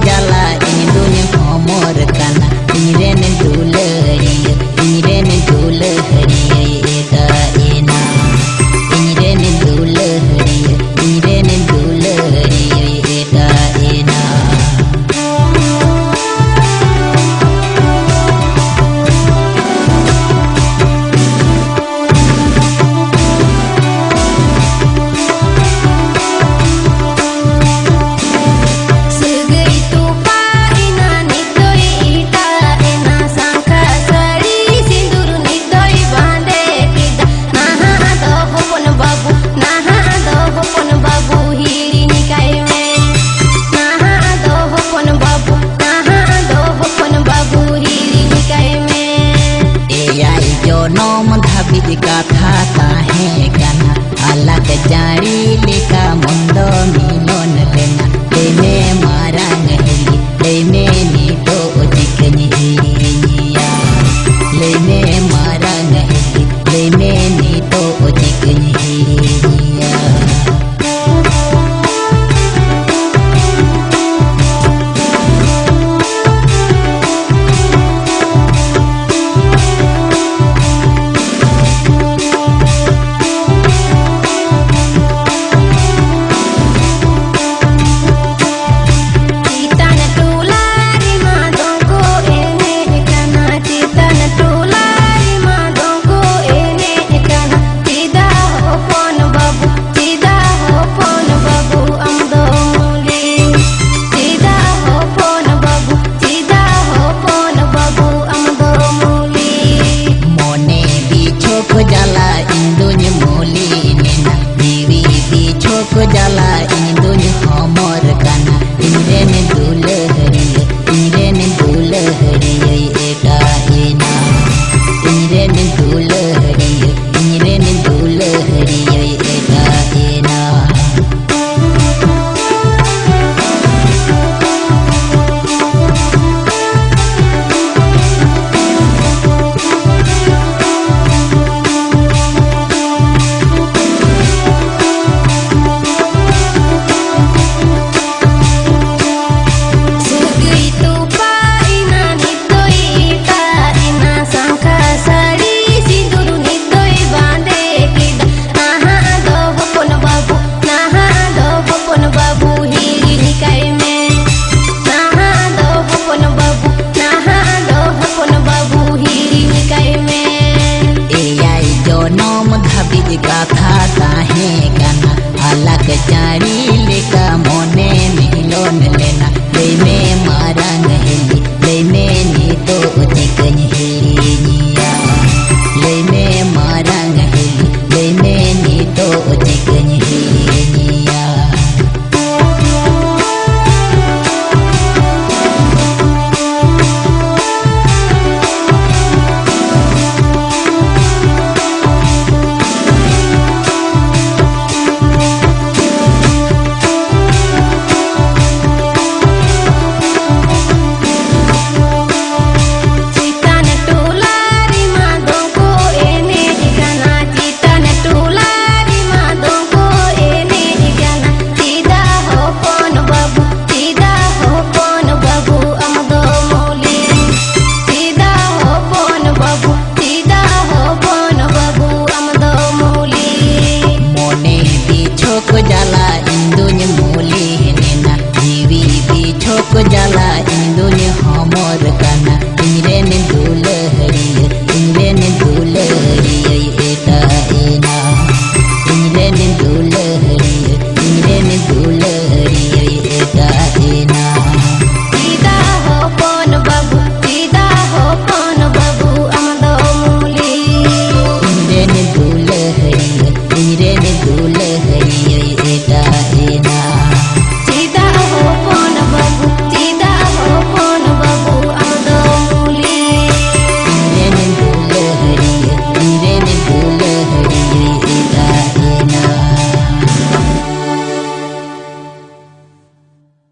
jala ini dunia homor kana ini rene dulari eta ena ini rene dulari eta ena. कथा ताहे गाना अलग जारी लेका मुंदो मिलोन लेना लेने मारंग हिली लेने नी तो जिकनी हिलिया लेने मारंग हिली लेने नी तो जिकनी हिलिया. जला इन दुनिया हमर गाना इनरेन दुलहरी एटा एना इनरेन दुलहरी एटा एना. कथा ताहे गाना अलग जारी लेका मोने मिलोन लेना लेने मारंग हिली लेने नी तो जिकनी हिलिया लेने मारंग हिली लेने नी तो जिकनी हिलिया. जला इन दुनिया मोली नेना जीवी भी छोक जला